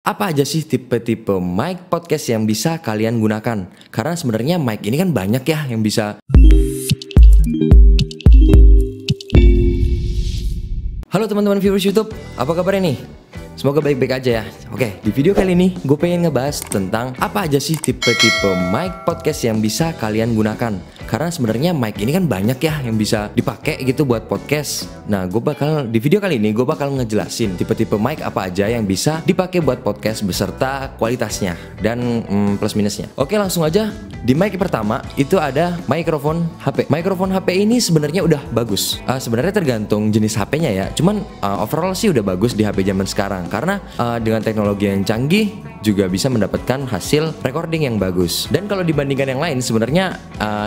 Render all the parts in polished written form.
Apa aja sih tipe-tipe mic podcast yang bisa kalian gunakan? Karena sebenarnya mic ini kan banyak ya yang bisa. Halo teman-teman viewers YouTube, apa kabar nih? Semoga baik-baik aja ya. Oke, di video kali ini gue pengen ngebahas tentang apa aja sih tipe-tipe mic podcast yang bisa kalian gunakan. Karena sebenarnya mic ini kan banyak ya yang bisa dipakai gitu buat podcast. Nah, di video kali ini gue bakal ngejelasin tipe-tipe mic apa aja yang bisa dipakai buat podcast beserta kualitasnya dan plus minusnya. Oke, langsung aja. Di mic pertama itu ada mikrofon HP. Mikrofon HP ini sebenarnya udah bagus. Sebenarnya tergantung jenis HP-nya ya. Cuman overall sih udah bagus di HP zaman sekarang. Karena dengan teknologi yang canggih juga bisa mendapatkan hasil recording yang bagus. Dan kalau dibandingkan yang lain sebenarnya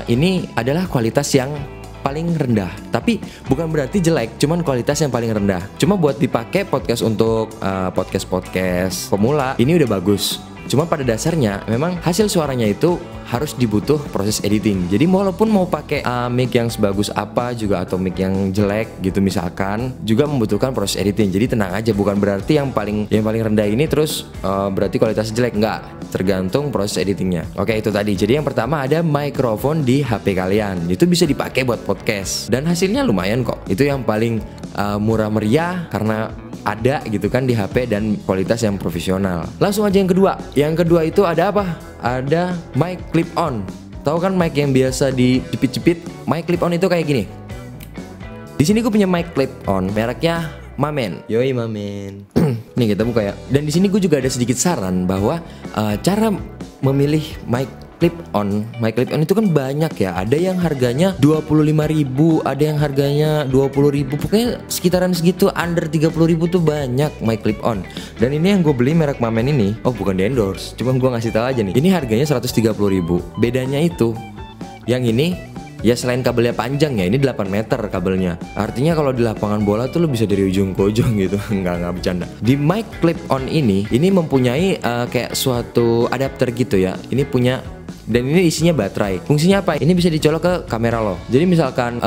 ini adalah kualitas yang paling rendah. Tapi bukan berarti jelek, cuman kualitas yang paling rendah. Cuma buat dipakai podcast untuk podcast pemula ini udah bagus. Cuma pada dasarnya memang hasil suaranya itu harus dibutuh proses editing. Jadi walaupun mau pakai mic yang sebagus apa juga atau mic yang jelek gitu misalkan, juga membutuhkan proses editing. Jadi tenang aja, bukan berarti yang paling rendah ini terus berarti kualitas jelek, enggak. Tergantung proses editingnya. Oke, itu tadi. Jadi yang pertama ada mikrofon di HP kalian. Itu bisa dipakai buat podcast dan hasilnya lumayan kok. Itu yang paling murah meriah karena ada gitu kan di HP dan kualitas yang profesional. Langsung aja yang kedua. Yang kedua itu ada apa? Ada mic clip on. Tahu kan mic yang biasa dijepit-jepit? Mic clip on itu kayak gini. Di sini gue punya mic clip on, mereknya Mamen. Yoi Mamen. Nih kita buka ya. Dan di sini gue juga ada sedikit saran bahwa cara memilih mic clip on itu kan banyak ya. Ada yang harganya 25.000, ada yang harganya 20.000. Pokoknya sekitaran segitu, under 30.000 tuh banyak mic clip on. Dan ini yang gue beli merek Mamen ini, bukan di endorse, cuma gue ngasih tahu aja nih. Ini harganya 130.000. Bedanya itu, yang ini ya selain kabelnya panjang ya, ini 8 meter kabelnya. Artinya kalau di lapangan bola tuh lo bisa dari ujung ke ujung gitu. Nggak bercanda. Di mic clip on ini mempunyai kayak suatu adapter gitu ya. Ini punya, dan ini isinya baterai. Fungsinya apa? Ini bisa dicolok ke kamera lo. Jadi misalkan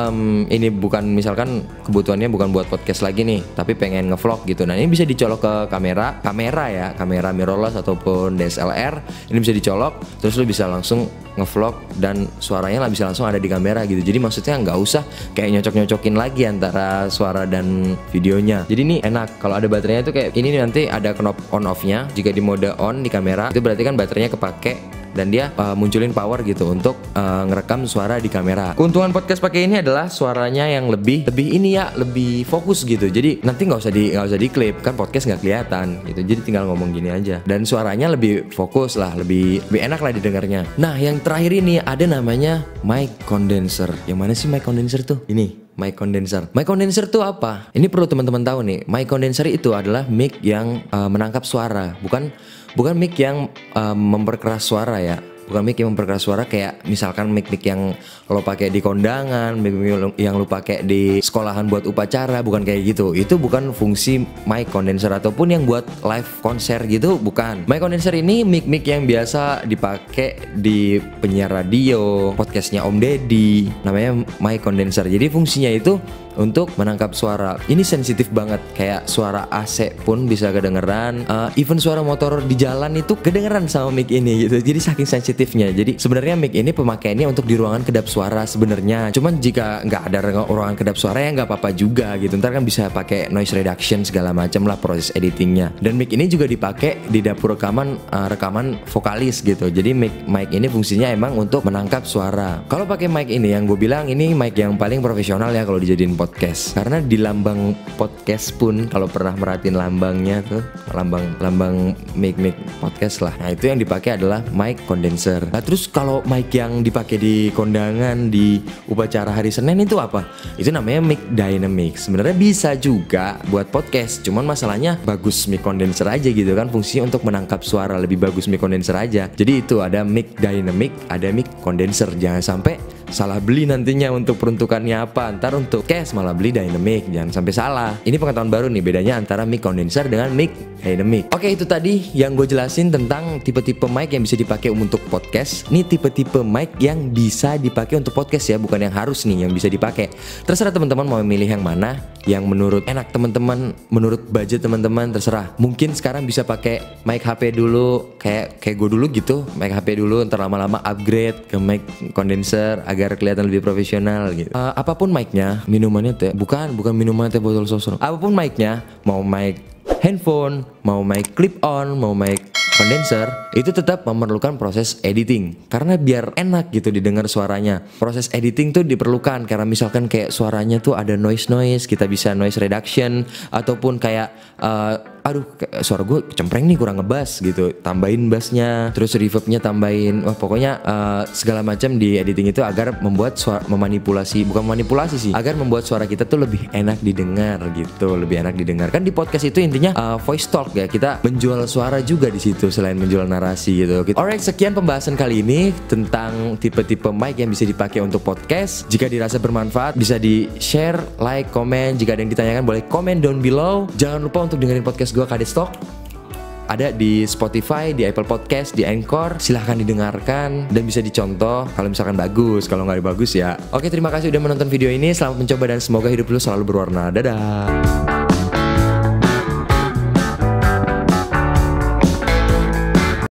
ini misalkan kebutuhannya bukan buat podcast lagi nih, tapi pengen ngevlog gitu. Nah, ini bisa dicolok ke kamera ya, kamera mirrorless ataupun DSLR. Ini bisa dicolok, terus lo bisa langsung ngevlog dan suaranya lah bisa langsung ada di kamera gitu. Jadi maksudnya nggak usah kayak nyocok-nyocokin lagi antara suara dan videonya. Jadi ini enak. Kalau ada baterainya itu kayak ini nanti ada knob on off-nya. Jika di mode on di kamera itu berarti kan baterainya kepake dan dia munculin power gitu untuk ngerekam suara di kamera. Keuntungan podcast pakai ini adalah suaranya yang lebih fokus gitu. Jadi nanti nggak usah diklip kan, podcast nggak kelihatan gitu. Jadi tinggal ngomong gini aja dan suaranya lebih fokus lah, lebih enak lah didengarnya. Nah, yang terakhir ini ada namanya mic condenser. Yang mana sih mic condenser tuh? Ini mic condenser. Mic condenser tuh apa? Ini perlu teman-teman tahu nih. Mic condenser itu adalah mic yang menangkap suara, bukan mic yang memperkeras suara ya. Bukan mic yang memperkeras suara kayak misalkan mic yang lo pakai di kondangan, mic yang lo pakai di sekolahan buat upacara, bukan kayak gitu. Itu bukan fungsi mic condenser ataupun yang buat live konser gitu, bukan. Mic condenser ini mic yang biasa dipakai di penyiar radio, podcastnya Om Deddy, namanya mic condenser. Jadi fungsinya itu untuk menangkap suara. Ini sensitif banget, kayak suara AC pun bisa kedengeran. Even suara motor di jalan itu kedengeran sama mic ini gitu. Jadi saking sensitifnya. Jadi sebenarnya mic ini pemakaiannya untuk di ruangan kedap suara sebenarnya. Cuman jika nggak ada ruangan kedap suara ya nggak apa-apa juga gitu. Ntar kan bisa pakai noise reduction segala macam lah proses editingnya. Dan mic ini juga dipakai di dapur rekaman vokalis gitu. Jadi mic ini fungsinya emang untuk menangkap suara. Kalau pakai mic ini yang gue bilang ini mic yang paling profesional ya kalau dijadiin podcast. Karena di lambang podcast pun kalau pernah merhatiin lambangnya tuh, lambang mic podcast lah. Nah, itu yang dipakai adalah mic condenser. Nah, terus kalau mic yang dipakai di kondangan, di upacara hari Senin itu apa? Itu namanya mic dynamic. Sebenarnya bisa juga buat podcast, cuman masalahnya bagus mic condenser aja gitu kan, fungsinya untuk menangkap suara, lebih bagus mic condenser aja. Jadi itu ada mic dynamic, ada mic condenser. Jangan sampai salah beli nantinya untuk peruntukannya apa. Ntar untuk cash malah beli dynamic, jangan sampai salah. Ini pengetahuan baru nih, bedanya antara mic condenser dengan mic dynamic. Oke, itu tadi yang gue jelasin tentang tipe-tipe mic yang bisa dipakai untuk podcast. Ini tipe-tipe mic yang bisa dipakai untuk podcast ya, bukan yang harus nih yang bisa dipakai. Terserah teman-teman mau memilih yang mana, yang menurut enak teman-teman, menurut budget teman-teman, terserah. Mungkin sekarang bisa pakai mic HP dulu, kayak gue dulu gitu, mic HP dulu, ntar lama-lama upgrade ke mic condenser agar kelihatan lebih profesional gitu. Apapun mic-nya, minumannya teh, bukan minuman teh botol sosro. Apapun mic-nya, mau mic handphone, mau mic clip on, mau mic condenser, itu tetap memerlukan proses editing karena biar enak gitu didengar suaranya. Proses editing tuh diperlukan karena misalkan kayak suaranya tuh ada noise, kita bisa noise reduction ataupun kayak suara gue cempreng nih, kurang ngebass gitu, tambahin bassnya, terus reverbnya tambahin, pokoknya segala macam di editing itu agar membuat suara, agar membuat suara kita tuh lebih enak didengar gitu, lebih enak didengar. Kan di podcast itu intinya voice talk ya, kita menjual suara juga di situ selain menjual narasi gitu. Alright, sekian pembahasan kali ini tentang tipe-tipe mic yang bisa dipakai untuk podcast. Jika dirasa bermanfaat bisa di share, like, komen. Jika ada yang ditanyakan boleh komen down below. Jangan lupa untuk dengerin podcast gue Kades Talk. Ada di Spotify, di Apple Podcast, di Anchor. Silahkan didengarkan dan bisa dicontoh kalau misalkan bagus. Kalau nggak bagus ya. Oke, terima kasih udah menonton video ini. Selamat mencoba dan semoga hidup lu selalu berwarna. Dadah.